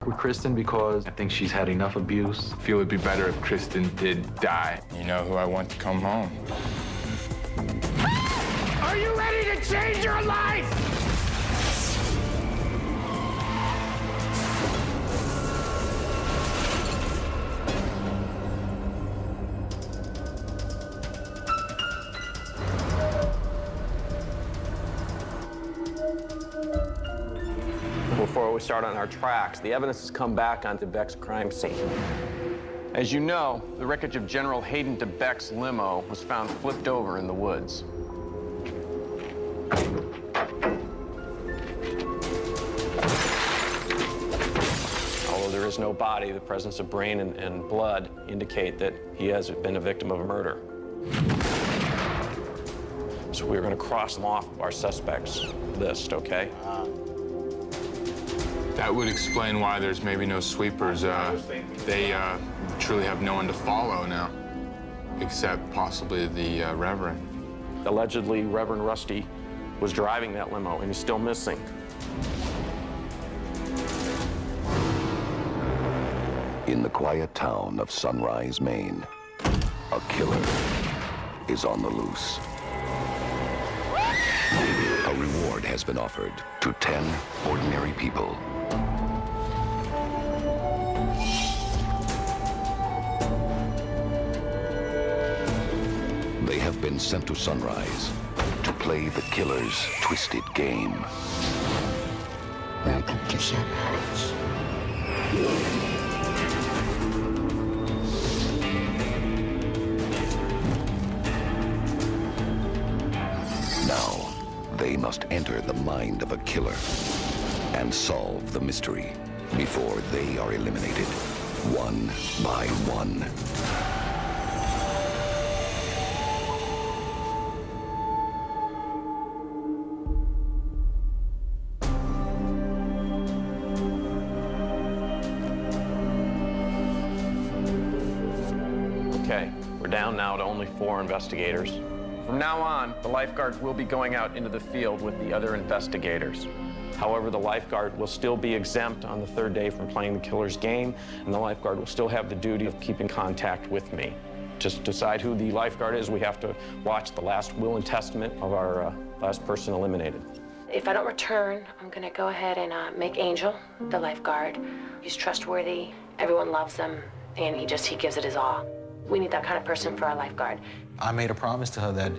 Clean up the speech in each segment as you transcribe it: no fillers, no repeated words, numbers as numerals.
with Kristen because I think she's had enough abuse. I feel it'd be better if Kristen did die. You know who I want to come home. Are you ready to change your life? Before we start on our tracks, the evidence has come back onto Beck's crime scene. As you know, the wreckage of General Hayden DeBeck's limo was found flipped over in the woods. Although there is no body, the presence of brain and blood indicate that he has been a victim of a murder. So we're going to cross them off our suspects list, okay? That would explain why there's maybe no sweepers. They truly have no one to follow now, except possibly the Reverend. Allegedly, Reverend Rusty was driving that limo, and he's still missing. In the quiet town of Sunrise, Maine, a killer is on the loose. A reward has been offered to 10 ordinary people. They have been sent to Sunrise to play the killer's twisted game. Welcome to Sunrise. Now, they must enter the mind of a killer and solve the mystery before they are eliminated, one by one. Okay, we're down now to only 4 investigators. From now on, the lifeguard will be going out into the field with the other investigators. However, the lifeguard will still be exempt on the 3rd day from playing the killer's game, and the lifeguard will still have the duty of keeping contact with me. Just decide who the lifeguard is, we have to watch the last will and testament of our last person eliminated. If I don't return, I'm gonna go ahead and make Angel the lifeguard. He's trustworthy, everyone loves him, and he gives it his all. We need that kind of person for our lifeguard. I made a promise to her that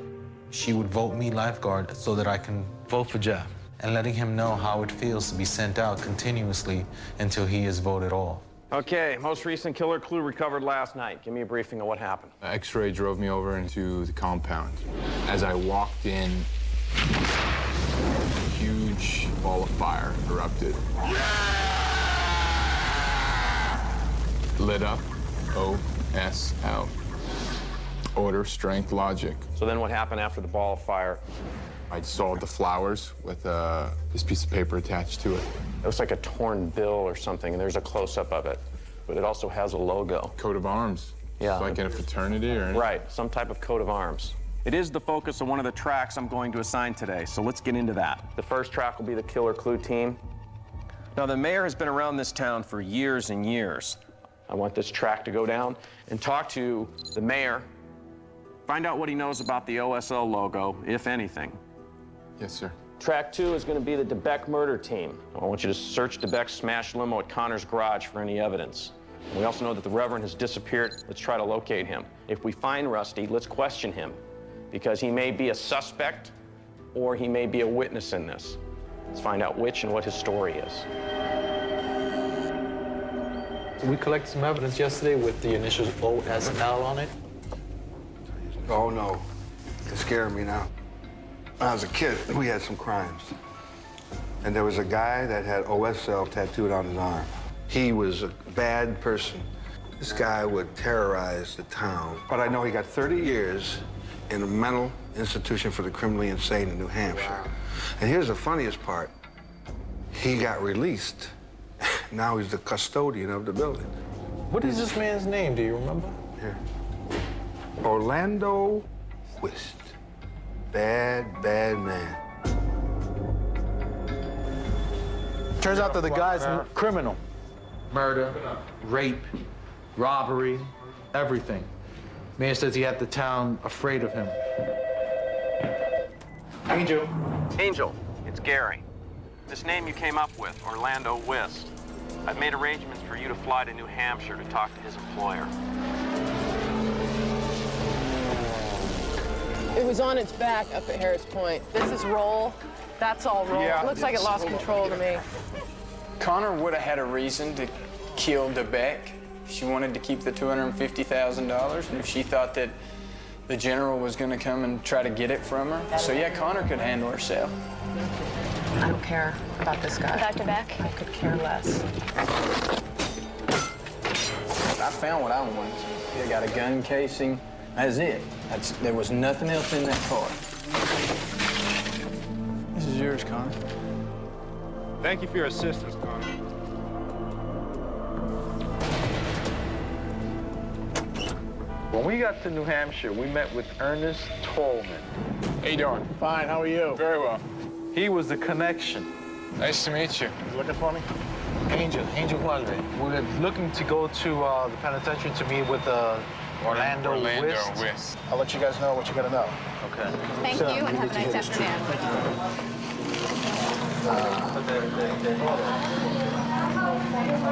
she would vote me lifeguard so that I can vote for Jeff, and letting him know how it feels to be sent out continuously until he is voted off. Okay, most recent killer clue recovered last night. Give me a briefing of what happened. X-ray drove me over into the compound. As I walked in, a huge ball of fire erupted. Lit up, OSL. Order, strength, logic. So then what happened after the ball of fire? I sawed the flowers with this piece of paper attached to it. It looks like a torn bill or something, and there's a close-up of it. But it also has a logo. Coat of arms. Yeah. It's like in a fraternity or anything. Right, some type of coat of arms. It is the focus of one of the tracks I'm going to assign today, so let's get into that. The first track will be the killer clue team. Now, the mayor has been around this town for years and years. I want this track to go down and talk to the mayor, find out what he knows about the OSL logo, if anything. Yes, sir. Track 2 is going to be the DeBeck murder team. I want you to search DeBeck's smashed limo at Connor's garage for any evidence. We also know that the Reverend has disappeared. Let's try to locate him. If we find Rusty, let's question him, because he may be a suspect or he may be a witness in this. Let's find out which and what his story is. We collected some evidence yesterday with the initials OSL on it. Oh, no. It's scaring me now. When I was a kid, we had some crimes. And there was a guy that had OSL tattooed on his arm. He was a bad person. This guy would terrorize the town. But I know he got 30 years in a mental institution for the criminally insane in New Hampshire. And here's the funniest part. He got released. Now he's the custodian of the building. What is this man's name? Do you remember? Here. Orlando Twist. Bad, bad man. Turns out that the guy's a criminal. murder, rape, robbery, everything. Mayor says he had the town afraid of him. Angel. Angel, it's Gary. This name you came up with, Orlando Wist. I've made arrangements for you to fly to New Hampshire to talk to his employer. It was on its back up at Harris Point. This is roll. That's all roll. Yeah, It looks like it lost control to me. Connor would have had a reason to kill DeBeck. She wanted to keep the $250,000, and if she thought that the general was going to come and try to get it from her. So yeah, Connor could handle herself. I don't care about this guy. About Beck? I could care less. I found what I wanted. I got a gun casing. That's it. There was nothing else in that car. This is yours, Connor. Thank you for your assistance, Connor. When we got to New Hampshire, we met with Ernest Tolman. How you doing? Fine, how are you? Very well. He was the connection. Nice to meet you. You looking for me? Angel Hualde. We're looking to go to the penitentiary to meet with Orlando Wist. Wist. I'll let you guys know what you gotta know. Okay. Thank you, and have a nice afternoon.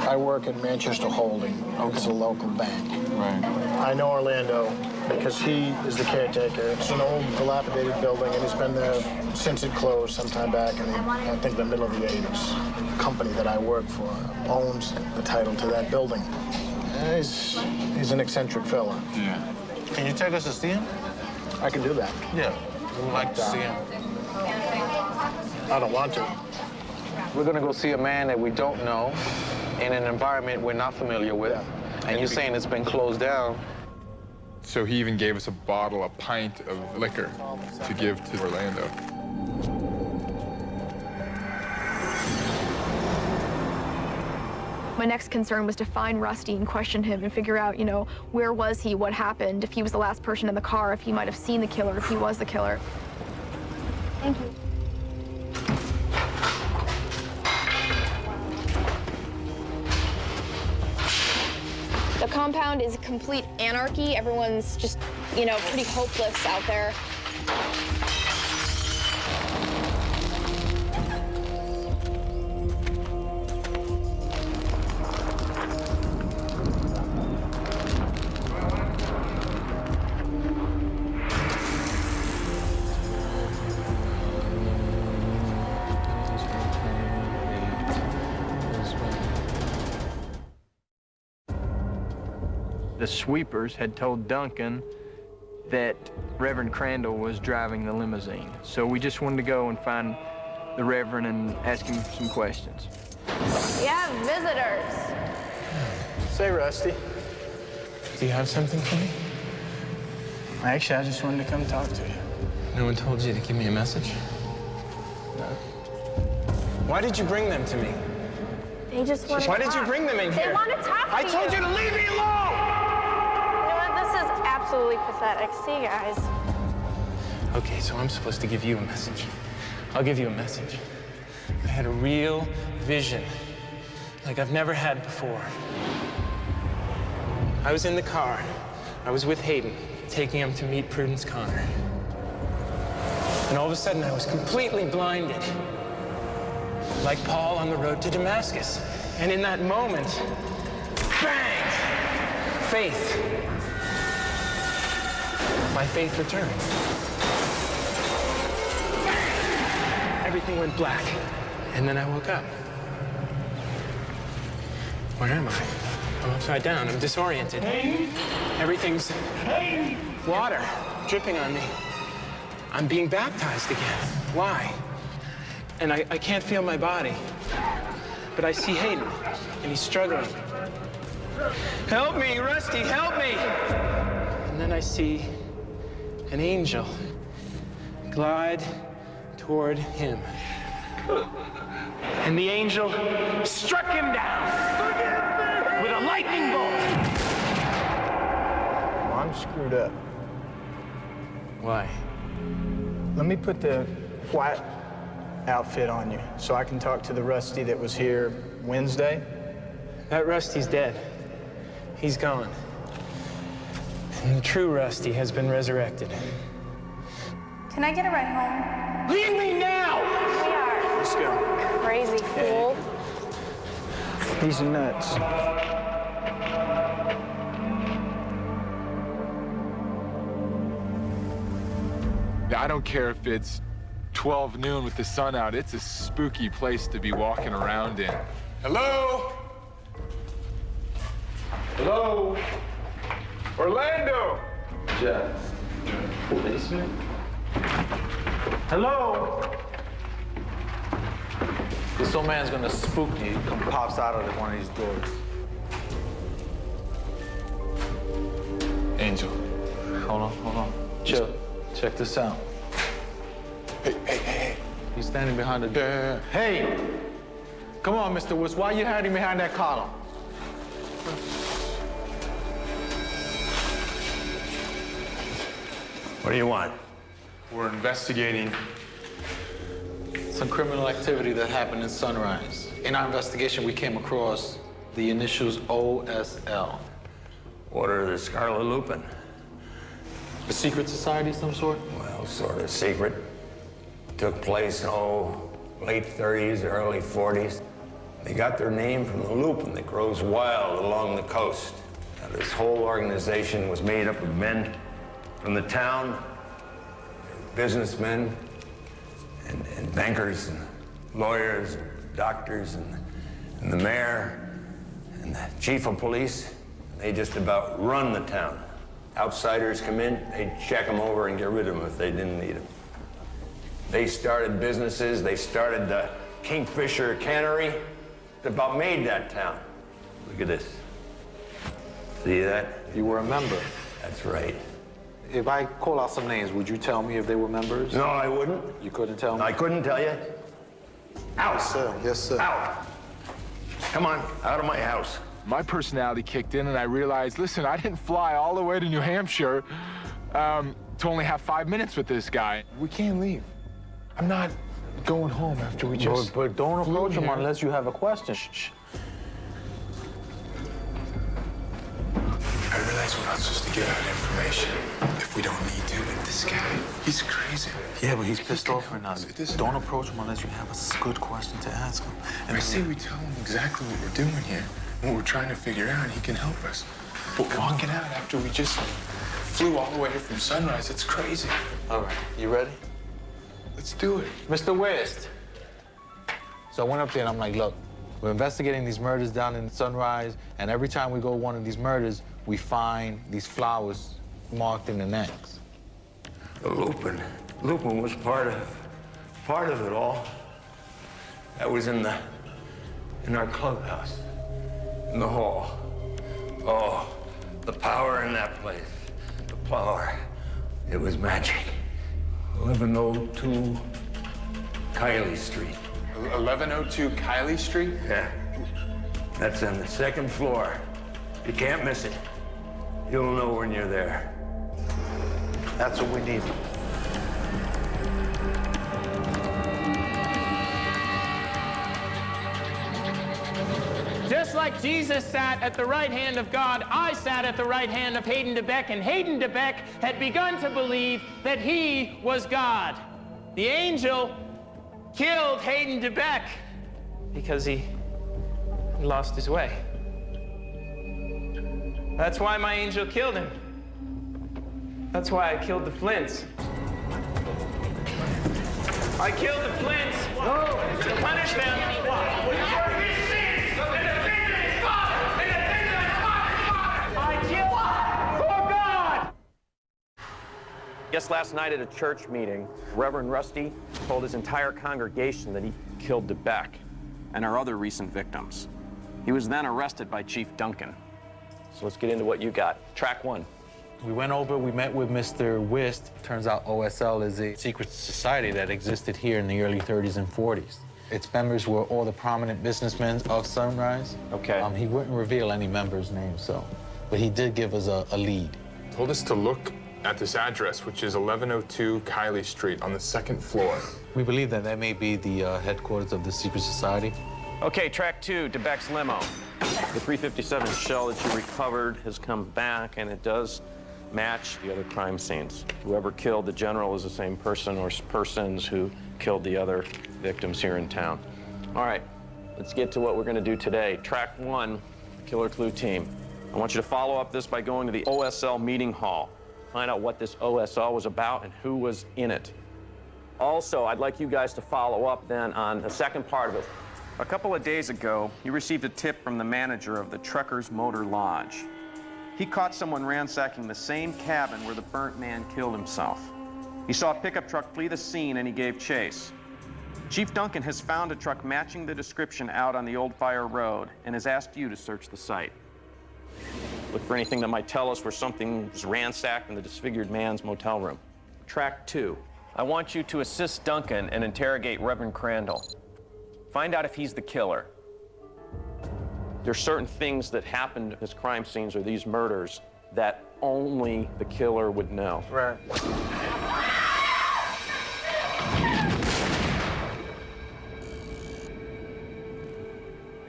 I work at Manchester Holding. It's a local bank. Right. I know Orlando because he is the caretaker. It's an old, dilapidated building, and he's been there since it closed some time back in, I think, the middle of the 80s. The company that I work for owns the title to that building. And he's an eccentric fella. Yeah. Can you take us to see him? I can do that. Yeah, we'd like to see him. I don't want to. We're gonna go see a man that we don't know in an environment we're not familiar with. Yeah. And you're saying it's been closed down. So he even gave us a pint of liquor to give to Orlando. My next concern was to find Rusty and question him and figure out, where was he, what happened, if he was the last person in the car, if he might have seen the killer, if he was the killer. Thank you. The compound is complete anarchy. Everyone's just, pretty hopeless out there. The sweepers had told Duncan that Reverend Crandall was driving the limousine. So we just wanted to go and find the Reverend and ask him some questions. We have visitors. Say, Rusty. Do you have something for me? Actually, I just wanted to come talk to you. No one told you to give me a message? No. Why did you bring them to me? They just want to Why did you bring them in here? They want to talk to you. I told you to leave me alone! You know what? This is absolutely pathetic. See you guys. Okay, so I'm supposed to give you a message. I'll give you a message. I had a real vision, like I've never had before. I was in the car. I was with Hayden, taking him to meet Prudence Connor. And all of a sudden, I was completely blinded, like Paul on the road to Damascus. And in that moment, bang! Faith. My faith returned. Everything went black. And then I woke up. Where am I? I'm upside down. I'm disoriented. Everything's water dripping on me. I'm being baptized again. Why? And I can't feel my body. But I see Hayden, and he's struggling. Help me, Rusty, help me! And then I see an angel glide toward him. And the angel struck him down with a lightning bolt. Well, I'm screwed up. Why? Let me put the flat outfit on you so I can talk to the Rusty that was here Wednesday. That Rusty's dead. He's gone. And the true Rusty has been resurrected. Can I get a ride home? Leave me now! We are. Let's go. Crazy fool. He's nuts. I don't care if it's 12 noon with the sun out. It's a spooky place to be walking around in. Hello? Hello? Orlando? Jeff. Basement? Hello? This old man's gonna spook you. He pops out of one of these doors. Angel. Hold on. Chill. Check this out. Hey. He's standing behind the door. Hey! Come on, Mr. Woods. Why are you hiding behind that column? What do you want? We're investigating some criminal activity that happened in Sunrise. In our investigation, we came across the initials OSL. Order of the Scarlet Lupin. A secret society of some sort? Well, sort of secret. Took place, late 30s, early 40s. They got their name from the lupin that grows wild along the coast. Now, this whole organization was made up of men from the town, businessmen, and bankers, and lawyers, and doctors, and the mayor, and the chief of police. They just about run the town. Outsiders come in, they'd check them over and get rid of them if they didn't need them. They started businesses, they started the Kingfisher Cannery. It about made that town. Look at this. See that? You were a member. That's right. If I call out some names, would you tell me if they were members? No, I wouldn't. You couldn't tell me? I couldn't tell you. Out. Yes, sir. Yes, sir. Out. Come on, out of my house. My personality kicked in and I realized, listen, I didn't fly all the way to New Hampshire to only have 5 minutes with this guy. We can't leave. I'm not going home after we just But don't approach him here. unless you have a question. Shh. I realize we're not supposed to give out information if we don't need to, but this guy, he's crazy. Yeah, but he's pissed off right now. Don't approach him unless you have a good question to ask him. And I say we tell him exactly what we're doing here, what we're trying to figure out, he can help us. But walking out after we just flew all the way here from Sunrise, it's crazy. All right, you ready? Let's do it. Mr. West. So I went up there and I'm like, look, we're investigating these murders down in Sunrise, and every time we go to one of these murders, we find these flowers marked in the necks. The Lupin. Lupin was part of it all. That was in our clubhouse, in the hall. Oh, the power in that place. The power. It was magic. 1102 Kiley Street. 1102 Kiley Street? Yeah. That's on the second floor. You can't miss it. You'll know when you're there. That's what we need. Just like Jesus sat at the right hand of God, I sat at the right hand of Hayden DeBeck, and Hayden DeBeck had begun to believe that he was God. The angel killed Hayden DeBeck because he lost his way. That's why my angel killed him. That's why I killed the Flints. I killed the Flints to punish them. Just last night at a church meeting, Reverend Rusty told his entire congregation that he killed DeBeck and our other recent victims. He was then arrested by Chief Duncan. So let's get into what you got. Track one. We went over, we met with Mr. Wist. Turns out OSL is a secret society that existed here in the early 30s and 40s. Its members were all the prominent businessmen of Sunrise. Okay. He wouldn't reveal any members' names, but he did give us a lead. Told us to look at this address, which is 1102 Kiley Street on the second floor. We believe that may be the headquarters of the secret society. Okay, track 2, DeBeck's limo. The .357 shell that you recovered has come back, and it does match the other crime scenes. Whoever killed the general is the same person or persons who killed the other victims here in town. All right, let's get to what we're gonna do today. Track 1, Killer Clue team. I want you to follow up this by going to the OSL meeting hall. Find out what this OSL was about and who was in it. Also, I'd like you guys to follow up then on the second part of it. A couple of days ago, you received a tip from the manager of the Truckers Motor Lodge. He caught someone ransacking the same cabin where the burnt man killed himself. He saw a pickup truck flee the scene and he gave chase. Chief Duncan has found a truck matching the description out on the Old Fire Road and has asked you to search the site. Look for anything that might tell us where something was ransacked in the disfigured man's motel room. Track 2. I want you to assist Duncan and interrogate Reverend Crandall. Find out if he's the killer. There are certain things that happened at his crime scenes or these murders that only the killer would know. Right.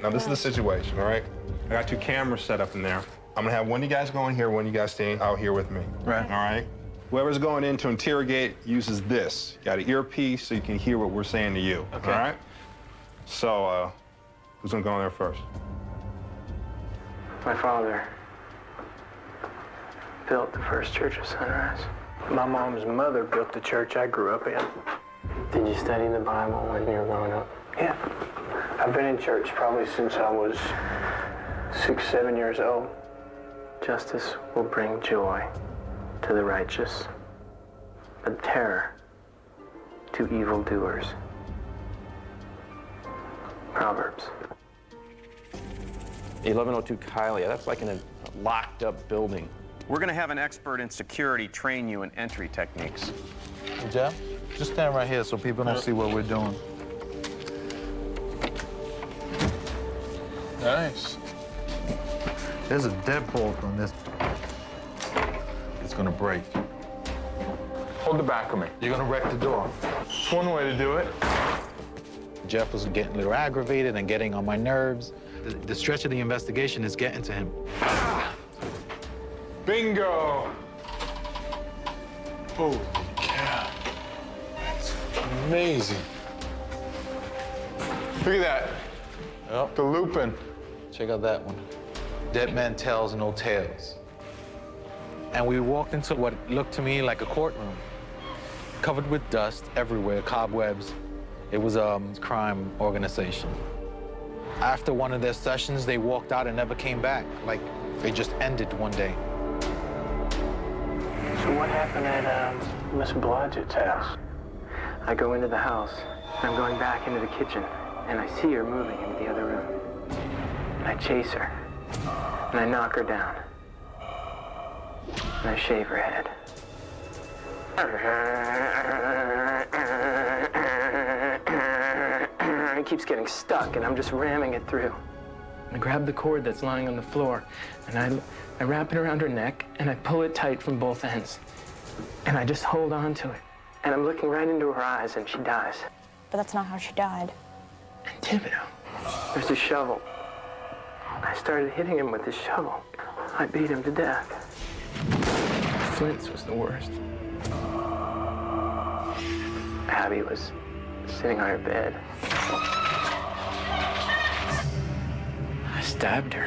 Now, this is the situation, all right? I got 2 cameras set up in there. I'm gonna have one of you guys going here, one of you guys staying out here with me. Right. All right? Whoever's going in to interrogate uses this. Got an earpiece so you can hear what we're saying to you, Okay. all right? So, who's gonna go in there first? My father built the first church of Sunrise. My mom's mother built the church I grew up in. Did you study the Bible when you were growing up? Yeah. I've been in church probably since I was 6, 7 years old. Justice will bring joy to the righteous, but terror to evildoers. Proverbs. 1102 Kylie, that's like in a locked up building. We're gonna have an expert in security train you in entry techniques. Hey, Jeff, just stand right here so people don't see what we're doing. Nice. There's a deadbolt on this. It's gonna break. Hold the back of me. You're gonna wreck the door. It's one way to do it. Jeff was getting a little aggravated and getting on my nerves. The stretch of the investigation is getting to him. Bingo! Holy cow. That's amazing. Look at that. Yep. The Lupin. Check out that one. Dead man tells no tales. And we walked into what looked to me like a courtroom, covered with dust everywhere, cobwebs. It was a crime organization. After one of their sessions, they walked out and never came back. Like they just ended one day. So what happened at Miss Blodgett's house? I go into the house, and I'm going back into the kitchen, and I see her moving into the other room. And I chase her, and I knock her down, and I shave her head. It keeps getting stuck, and I'm just ramming it through. I grab the cord that's lying on the floor, and I wrap it around her neck, and I pull it tight from both ends. And I just hold on to it. And I'm looking right into her eyes, and she dies. But that's not how she died. And Thibodeau, there's a shovel. I started hitting him with this shovel. I beat him to death. Flint's was the worst. Abby was sitting on her bed. I stabbed her.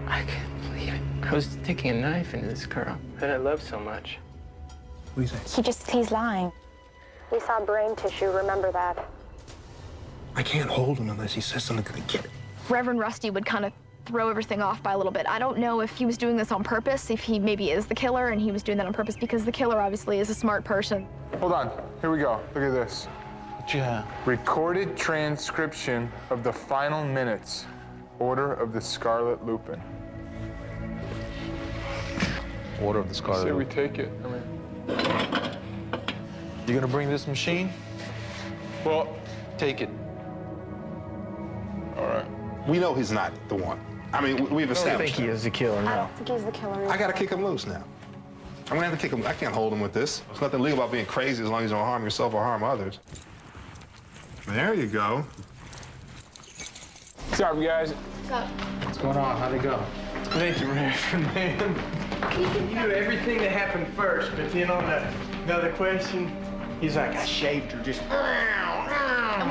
I can't believe it. I was sticking a knife into this girl that I loved so much. What do you say? He's lying. We saw brain tissue, remember that. I can't hold him unless he says something to get it. Reverend Rusty would kind of throw everything off by a little bit. I don't know if he was doing this on purpose, if he maybe is the killer and he was doing that on purpose because the killer obviously is a smart person. Hold on. Here we go. Look at this. What you have? Recorded transcription of the final minutes. Order of the Scarlet Lupin. Order of the Scarlet Say we Lupin. take it. I mean, You gonna bring this machine? well, Take it. all right. We know he's not the one. I mean, we've established that. is the killer I don't think he's the killer. I gotta kick him loose now. I'm gonna have to kick him. I can't hold him with this. There's nothing legal about being crazy as long as you don't harm yourself or harm others. There you go. up, guys? What's up? What's going on? How'd it go? Thank you, Reverend, man. You knew everything that happened first, but then on the other question, he's like, I shaved her, just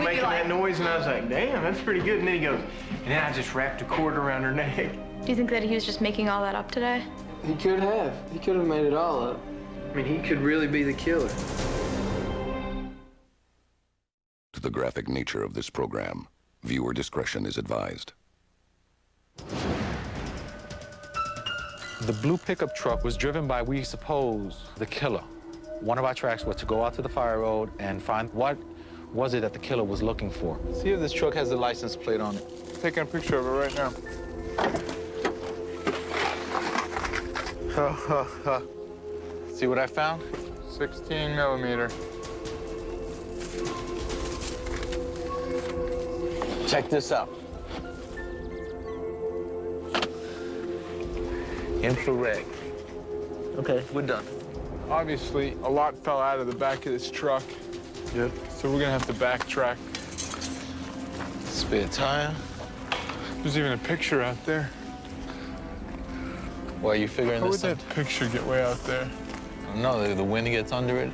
making that noise, and I was like, damn, that's pretty good. And then he goes, and then I just wrapped a cord around her neck. Do you think that he was just making all that up today? He could have. He could have made it all up. I mean, he could really be the killer. To the graphic nature of this program, viewer discretion is advised. The blue pickup truck was driven by, we suppose, the killer. One of our tracks was to go out to the fire road and find what was it that the killer was looking for. See if this truck has the license plate on it. Taking a picture of it right now. See what I found? 16 millimeter. Check this out. Infrared. Okay, we're done. Obviously, a lot fell out of the back of this truck. Yep. So we're gonna have to backtrack. Spare tire. There's even a picture out there. Why are you figuring How would this out? that picture get way out there? I don't know, the wind gets under it.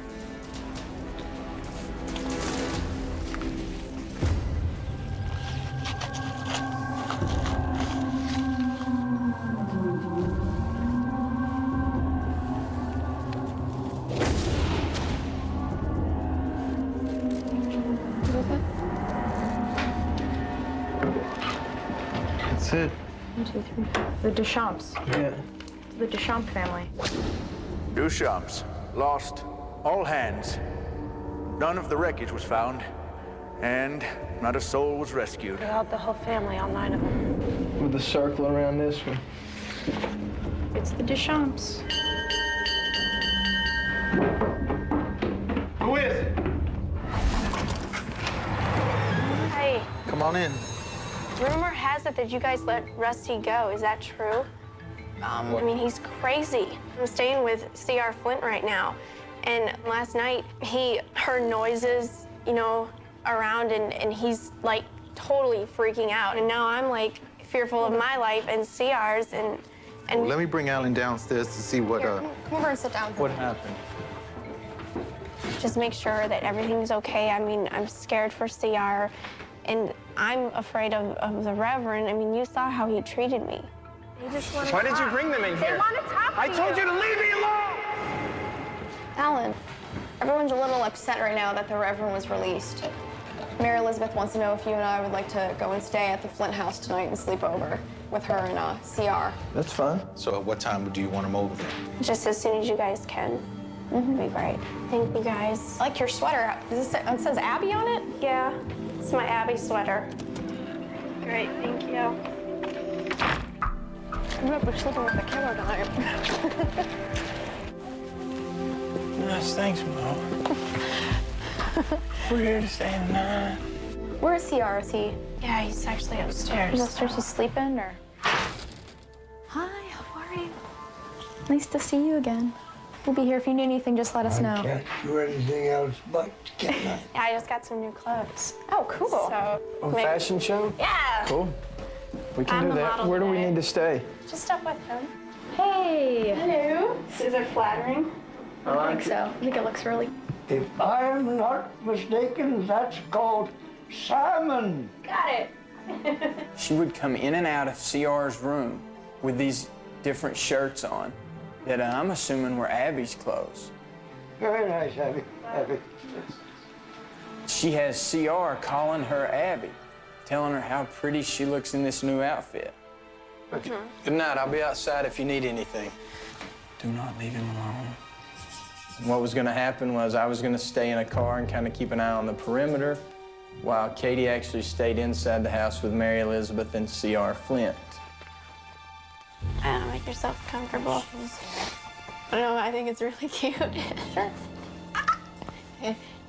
That's it. 1, 2, 3, 4. The Deschamps. Yeah. The Deschamps family. Deschamps lost all hands. None of the wreckage was found, and not a soul was rescued. Without the whole family, all 9 of them. With a circle around this one. It's the Deschamps. Who is it? Hey, Come on in. rumor has it that you guys let Rusty go. Is that true? I mean, he's crazy. I'm staying with C.R. Flint right now. And last night, he heard noises, you know, around, and he's, like, totally freaking out. And now I'm, like, fearful of my life and C.R.'s, and Well, let me bring Alan downstairs to see what, Here, come over and sit down. what happened. Just make sure that everything's okay. I mean, I'm scared for C.R., and I'm afraid of the Reverend. I mean, you saw how he treated me. They just want to Why did you bring them in here? They want to talk to I told you to leave me alone! Alan, everyone's a little upset right now that the Reverend was released. Mary Elizabeth wants to know if you and I would like to go and stay at the Flint house tonight and sleep over with her and CR. That's fine. So at what time do you want him over there? Just as soon as you guys can. It'd be great. Thank you, guys. I like your sweater. It says Abby on it? Yeah, it's my Abby sweater. Great, thank you. I'm up with sleeping with the killer tonight. Nice, thanks, Mo. We're here to stay the night. Where is CR? Is he? Yeah, he's actually upstairs. He's upstairs. He's sleeping, or? Hi, how are you? Nice to see you again. We'll be here if you need anything. Just let us know. I can't do anything else but can I? Yeah, I just got some new clothes. Oh, cool. So, Fashion show? yeah. Cool. We can I'm do the that. model Where do we today. need to stay? Just up with him. Hey. Hello. These are flattering. I think so. I think it looks really. If I am not mistaken, that's called salmon. Got it. She would come in and out of CR's room with these different shirts on that I'm assuming were Abby's clothes. Very nice, Abby. Abby. She has CR calling her Abby, telling her how pretty she looks in this new outfit. Good night. I'll be outside if you need anything. Do not leave him alone. What was gonna happen was I was gonna stay in a car and kind of keep an eye on the perimeter while Katie actually stayed inside the house with Mary Elizabeth and C.R. Flint. I don't know, make yourself comfortable. I don't know, I think it's really cute. Sure.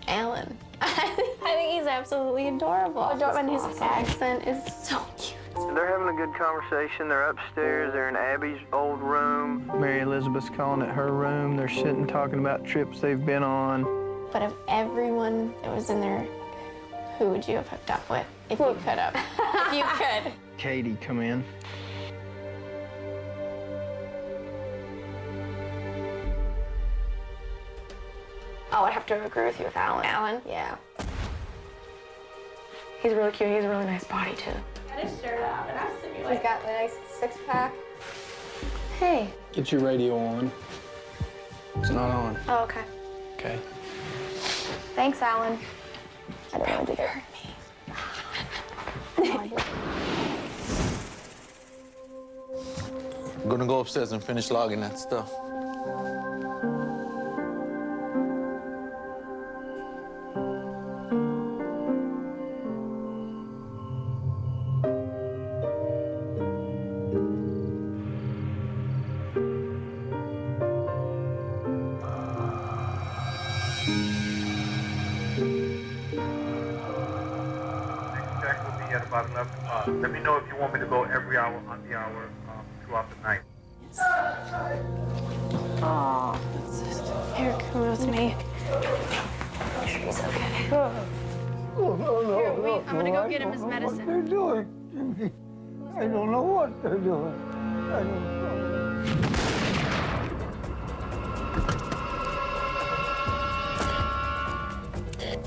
Alan. I think he's absolutely adorable. And his accent is so cute. They're having a good conversation. They're upstairs. They're in Abby's old room. Mary Elizabeth's calling it her room. They're sitting talking about trips they've been on. But of everyone that was in there, who would you have hooked up with? If you could have. If you could. Katie, come in. Oh, I'd have to agree with you with Alan. Alan? Yeah. He's really cute. He has a really nice body, too. Got his shirt out, and I He's got a nice six-pack. Hey. Get your radio on. It's not on. Oh, okay. Okay. Thanks, Alan. I didn't know what to hurt me. I'm gonna go upstairs and finish logging that stuff. Check with me at about 11 o'clock. Let me know if you want me to go every hour on the hour throughout the night. Oh, here, come with me. He's okay. Here, I'm gonna go get him his medicine. What they're doing to me. I don't know what they're doing. I don't know.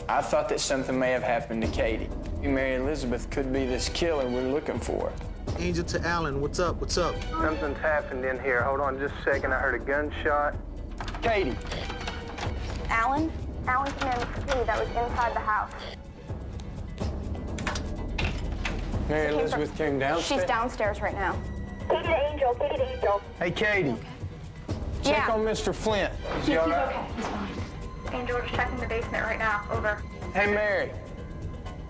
I thought that something may have happened to Katie. Mary Elizabeth could be this killer we're looking for. Angel to Alan, what's up? What's up? Something's happened in here. Hold on just a second. I heard a gunshot. Katie. Alan? Alan came in with Katie that was inside the house. Mary Elizabeth came downstairs? She's downstairs right now. Katie the Angel, Katie the Angel. Hey, Katie. Check on Mr. Flint. Is he all right? okay. He's fine. Angel, we're just checking the basement right now. Over. Hey, Mary.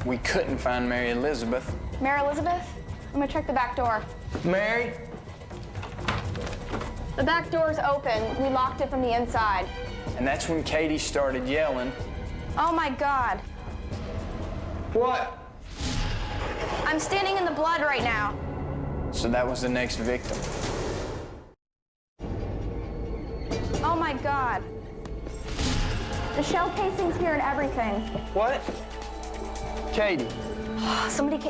We couldn't find Mary Elizabeth. Mary Elizabeth? I'm gonna check the back door. Mary? The back door's open. We locked it from the inside. And that's when Katie started yelling. Oh my God. What? I'm standing in the blood right now. So that was the next victim. Oh my God. The shell casing's here and everything. What? Katie.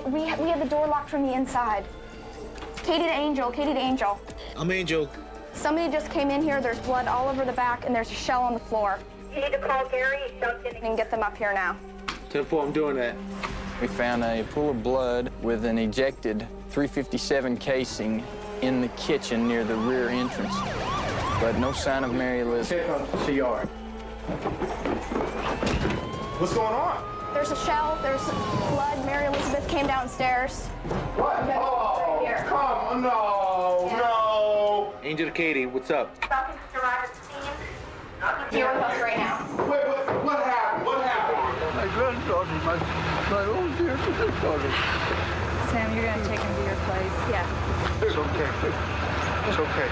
We had the door locked from the inside. Katie the Angel, Katie the Angel. I'm Angel. Somebody just came in here, there's blood all over the back, and there's a shell on the floor. You need to call Gary. He's jumped in. And get them up here now. 10-4, I'm doing that. We found a pool of blood with an ejected .357 casing in the kitchen near the rear entrance. But no sign of Mary Elizabeth. Check on CR. What's going on? There's a shell, there's blood. Mary Elizabeth came downstairs. What? Oh, here. come on. No, no. Angel to Katie, what's up? Falcon just arrived at the scene. You're with us right now. Wait, what happened? What happened? My granddaughter, my own dear granddaughter. Sam, you're gonna take him to your place. Yeah. It's okay. It's okay.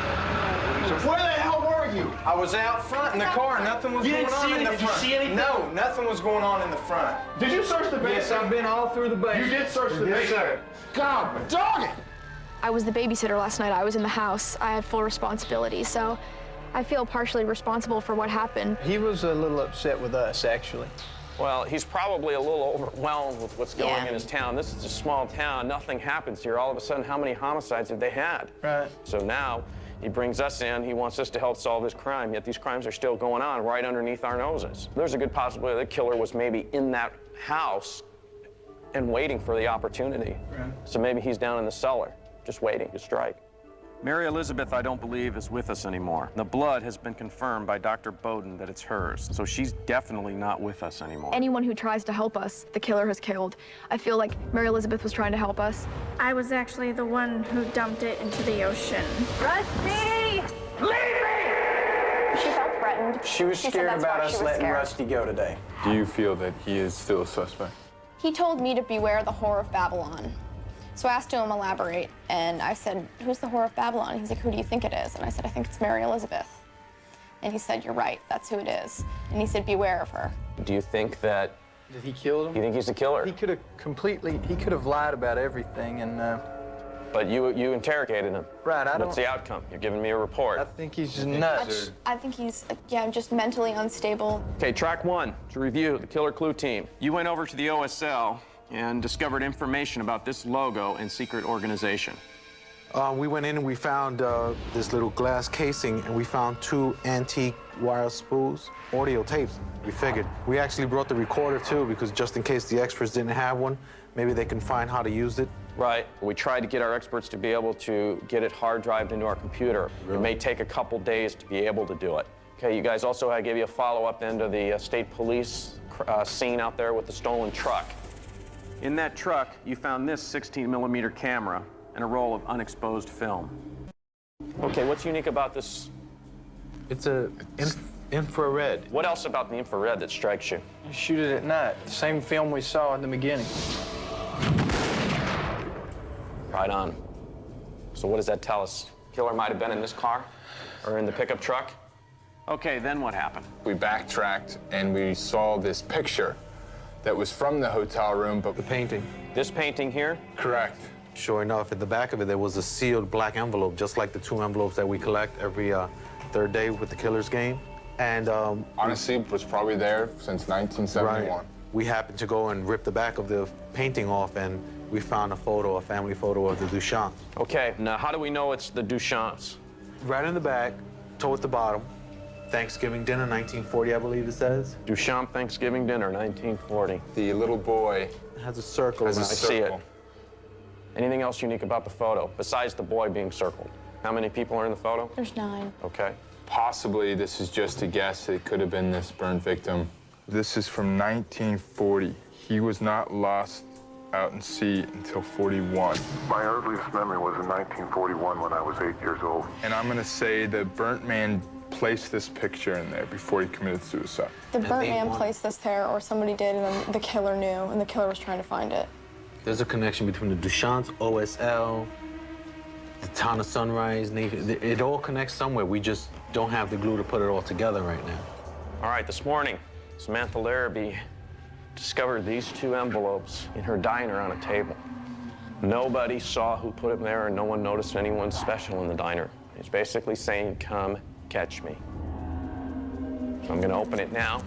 Where the hell were you? I was out front in the car. Nothing was going on in the front. Did you see anything? No, nothing was going on in the front. Did you search the basement? Yes, I've been all through the basement. You did search the basement. God, dog it! I was the babysitter last night. I was in the house. I had full responsibility, so I feel partially responsible for what happened. He was a little upset with us, actually. Well, he's probably a little overwhelmed with what's going Yeah. in his town. This is a small town. Nothing happens here. All of a sudden, how many homicides have they had? Right. So now he brings us in. He wants us to help solve this crime, yet these crimes are still going on right underneath our noses. There's a good possibility the killer was maybe in that house and waiting for the opportunity. Right. So maybe he's down in the cellar, just waiting to strike. Mary Elizabeth, I don't believe, is with us anymore. The blood has been confirmed by Dr. Bowden that it's hers, so she's definitely not with us anymore. Anyone who tries to help us, the killer has killed. I feel like Mary Elizabeth was trying to help us. I was actually the one who dumped it into the ocean. Rusty! She felt threatened. She was said scared that's about why she us was letting scared. Rusty go today. Do you feel that he is still a suspect? He told me to beware the whore of Babylon. So I asked him to elaborate, and I said, who's the whore of Babylon? He's like, who do you think it is? And I said, I think it's Mary Elizabeth. And he said, you're right, that's who it is. And he said, beware of her. Do you think that... Did he kill him? You think he's the killer? He could have lied about everything, and But you interrogated him. Right, I What's don't... the outcome? You're giving me a report. I think he's just nuts. I think he's, just mentally unstable. Okay, track one, to review, the killer clue team. You went over to the OSL and discovered information about this logo and secret organization. We went in and we found this little glass casing, and we found 2 antique wire spools, audio tapes. We figured. We actually brought the recorder too, because just in case the experts didn't have one, maybe they can find how to use it. Right. We tried to get our experts to be able to get it hard drived into our computer. Really? It may take a couple days to be able to do it. Okay, you guys also, I gave you a follow-up then to the state police scene out there with the stolen truck. In that truck, you found this 16mm camera and a roll of unexposed film. Okay, what's unique about this? It's a infrared. What else about the infrared that strikes you? You shoot it at night. The same film we saw in the beginning. Right on. So what does that tell us? Killer might have been in this car or in the pickup truck? Okay, then what happened? We backtracked and we saw this picture that was from the hotel room, but the painting. This painting here? Correct. Sure enough, at the back of it, there was a sealed black envelope, just like the 2 envelopes that we collect every third day with the Killer's game. And honestly, it was probably there since 1971. Right. We happened to go and rip the back of the painting off, and we found a photo, a family photo of the Duchamps. Okay, now how do we know it's the Duchamps? Right in the back, towards the bottom. Thanksgiving dinner, 1940, I believe it says. Duchamp Thanksgiving dinner, 1940. The little boy has a circle. I see it. Anything else unique about the photo, besides the boy being circled? How many people are in the photo? There's 9. Okay. Possibly, this is just a guess, it could have been this burn victim. This is from 1940. He was not lost out in sea until 41. My earliest memory was in 1941 when I was 8 years old. And I'm gonna say the burnt man placed this picture in there before he committed suicide. The burnt man placed this there, or somebody did, and then the killer knew, and the killer was trying to find it. There's a connection between the Duchamps, OSL, the town of Sunrise, Navy. It all connects somewhere. We just don't have the glue to put it all together right now. All right, this morning, Samantha Larrabee discovered these 2 envelopes in her diner on a table. Nobody saw who put them there, and no one noticed anyone special in the diner. He's basically saying, come catch me. So I'm gonna open it now.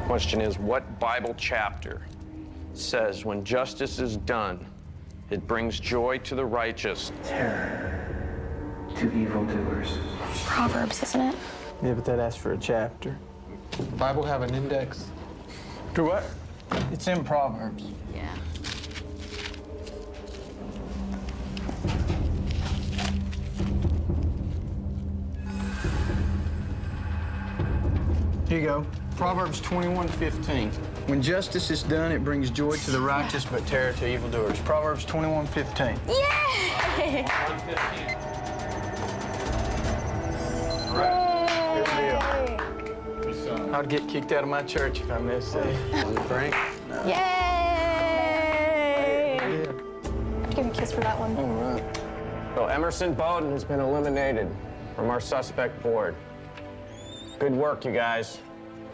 Question is, what Bible chapter says when justice is done, it brings joy to the righteous, terror to evildoers? Proverbs, isn't it? Yeah, but that asks for a chapter. Bible have an index? To what? It's in Proverbs. Yeah. Here you go. Proverbs 21:15. When justice is done, it brings joy to the righteous, but terror to evildoers. Proverbs 21:15. Yay! I'd get kicked out of my church if I missed it. Is it Frank? No. Yay! Give me a kiss for that one. All right. So Emerson Bowden has been eliminated from our suspect board. Good work, you guys.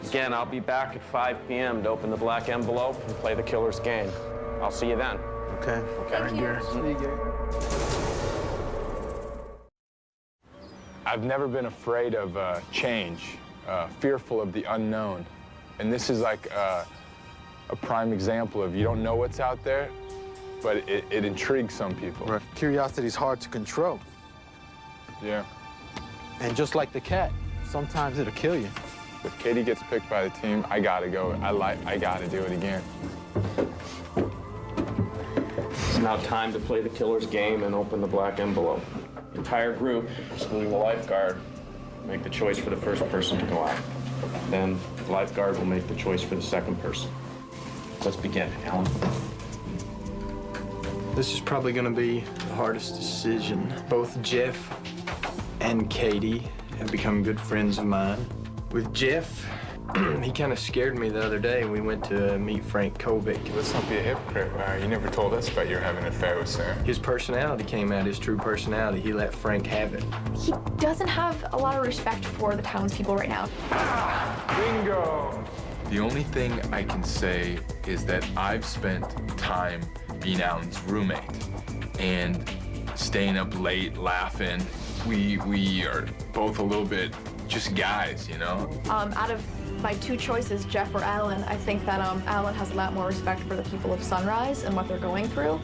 Again, I'll be back at 5 p.m. to open the black envelope and play the killer's game. I'll see you then. Okay. Okay. See you, Gary. I've never been afraid of change, fearful of the unknown. And this is like a prime example of you don't know what's out there, but it intrigues some people. Right. Curiosity is hard to control. Yeah. And just like the cat, sometimes it'll kill you. If Katie gets picked by the team, I gotta go. I gotta do it again. It's now time to play the killer's game and open the black envelope. The entire group, excluding the lifeguard, make the choice for the first person to go out. Then the lifeguard will make the choice for the second person. Let's begin, Alan. This is probably going to be the hardest decision. Both Jeff and Katie have become good friends of mine. With Jeff, he kind of scared me the other day. We went to meet Frank Kovic. Let's not be a hypocrite, Larry. You never told us about your having an affair with Sarah. His personality came out, his true personality. He let Frank have it. He doesn't have a lot of respect for the townspeople right now. Bingo! The only thing I can say is that I've spent time being Alan's roommate and staying up late, laughing. We are both a little bit just guys, you know? Out of my two choices, Jeff or Alan, I think that Alan has a lot more respect for the people of Sunrise and what they're going through.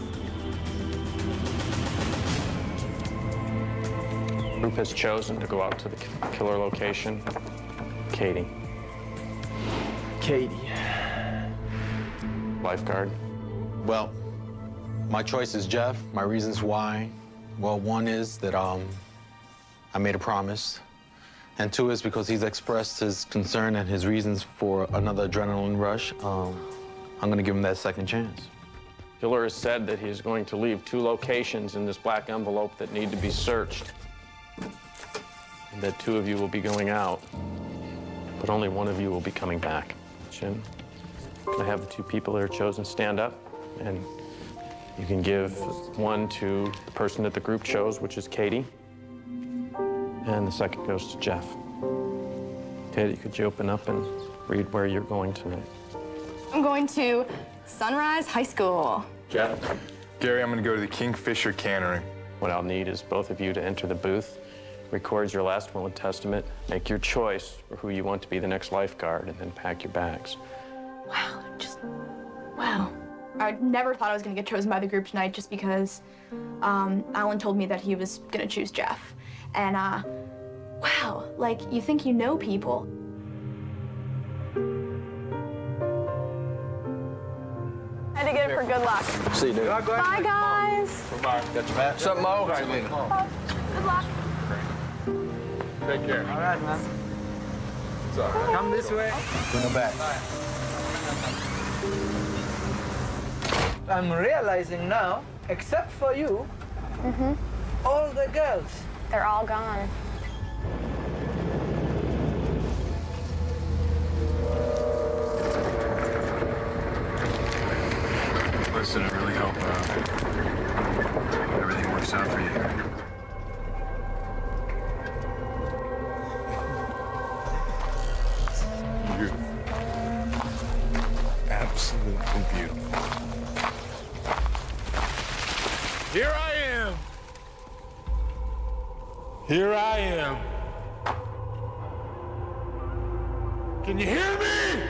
The group has chosen to go out to the killer location. Katie. Katie. Lifeguard. Well, my choice is Jeff. My reasons why, well, one is that I made a promise. And two is because he's expressed his concern and his reasons for another adrenaline rush. I'm gonna give him that second chance. Killer has said that he is going to leave 2 locations in this black envelope that need to be searched. And that 2 of you will be going out, but only 1 of you will be coming back. Jim, can I have the 2 people that are chosen stand up? And you can give 1 to the person that the group chose, which is Katie. And the second goes to Jeff. Katie, could you open up and read where you're going tonight? I'm going to Sunrise High School. Jeff? Gary, I'm gonna go to the Kingfisher Cannery. What I'll need is both of you to enter the booth, record your last will and testament, make your choice for who you want to be the next lifeguard, and then pack your bags. Wow. I never thought I was gonna get chosen by the group tonight just because Alan told me that he was gonna choose Jeff. And wow, like, you think you know people. I had to get it for good luck. See you, dude. Bye, guys. Bye-bye. Got your match? Something, Mo? Good luck. Take care. All right, man. It's all right. Come this way. Bring her back. I'm realizing now, except for you, all the girls. They're all gone. Listen, I really hope everything works out for you. Beautiful. Absolutely beautiful. Here I am. Here I am. Can you hear me?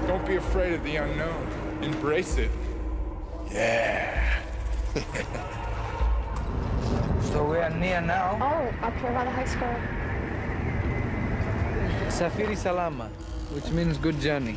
Don't be afraid of the unknown. Embrace it. Yeah. So we are near now. Oh, up here by the high school. Safiri Salama, which means good journey.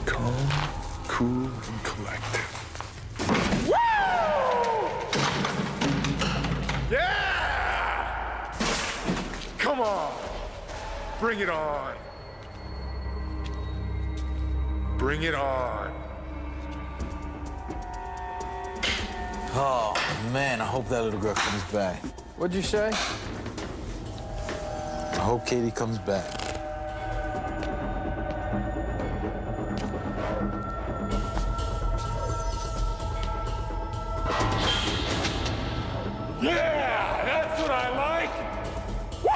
Calm, cool, and collected. Yeah! Come on. Bring it on. Bring it on. Oh, man, I hope that little girl comes back. What'd you say? I hope Katie comes back. Yeah, that's what I like. Woo!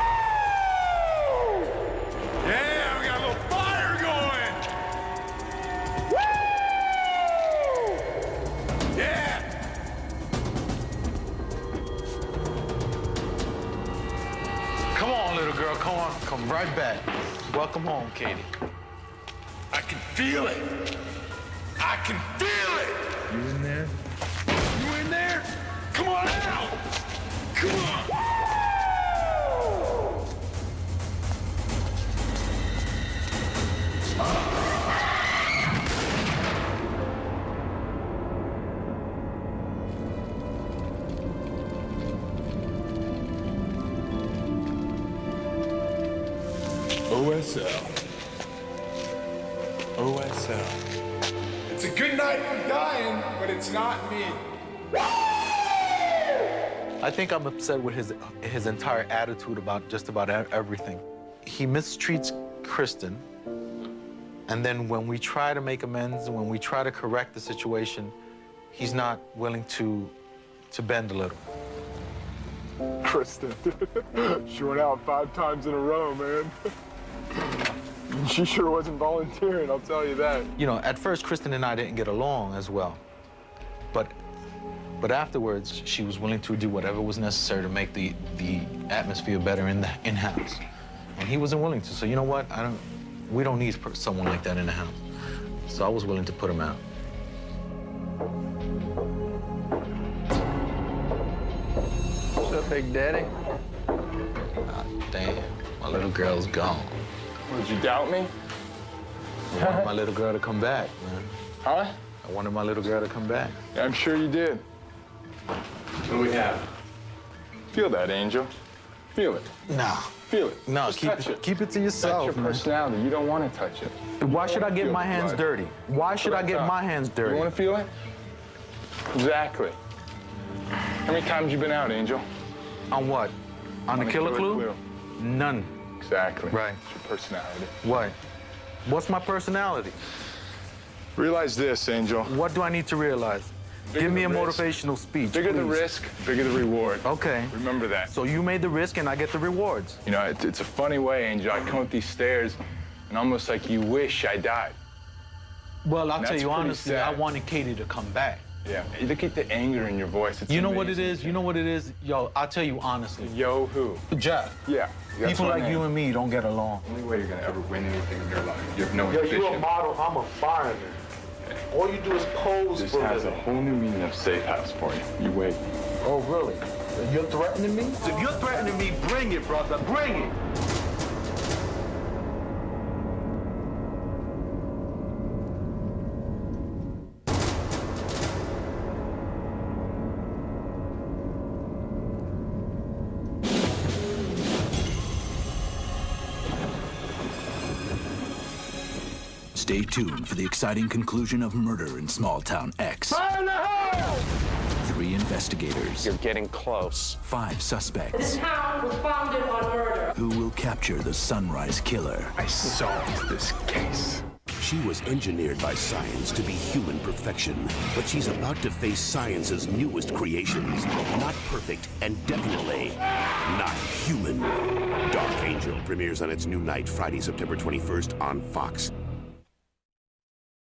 Yeah, we got a little fire going. Woo! Yeah. Come on, little girl, come on. Come right back. Welcome home, Katie. I can feel it. I can feel it. You in there? You in there? Come on out. Come on. OSL. OSL. It's a good night for dying, but it's not me. I think I'm upset with his entire attitude about just about everything. He mistreats Kristen, and then when we try to make amends, when we try to correct the situation, he's not willing to bend a little. Kristen, she went out 5 times in a row, man. She sure wasn't volunteering, I'll tell you that. You know, at first, Kristen and I didn't get along as well. But afterwards, she was willing to do whatever was necessary to make the atmosphere better in the in-house. And he wasn't willing to. So you know what? We don't need someone like that in the house. So I was willing to put him out. What's up, Big Daddy? Damn, my little girl's gone. Would you doubt me? I wanted my little girl to come back, man. Huh? I wanted my little girl to come back. Yeah, I'm sure you did. What do we have? Feel that, Angel. Feel it. Nah. Feel it. No, Just keep it to yourself. That's your personality. You don't want to touch it. Why should I get my hands dirty? Why should I get my hands dirty? You want to feel it? Exactly. How many times you been out, Angel? On what? On the killer clue? None. Exactly. Right. It's your personality. What? What's my personality? Realize this, Angel. What do I need to realize? Give me a motivational speech, Bigger the please. risk, bigger the reward. Okay. Remember that. So you made the risk and I get the rewards. You know, it's a funny way, Angel. I come up these stairs and almost like you wish I died. Well, I'll And tell that's you pretty honestly, sad. I wanted Katie to come back. Yeah. Look at the anger in your voice. It's You know what it amazing. is? You know what it is? Yo, I'll tell you honestly. Yo, who? Jeff. Yeah. that's People my like name. you and me don't get along. Only way you're gonna ever win anything in your life. You have no Yo, ambition. you a model, I'm a fireman. All you do is pose This for has a living. whole new meaning of safe house for you. You wait. Oh, really? You're threatening me? If you're threatening me, bring it, brother, bring it. Stay tuned for the exciting conclusion of Murder in Small Town X. 3 investigators. You're getting close. 5 suspects. This town was founded on murder. Who will capture the Sunrise Killer? I solved this case. She was engineered by science to be human perfection, but she's about to face science's newest creations. Not perfect and definitely not human. Dark Angel premieres on its new night Friday, September 21st on Fox.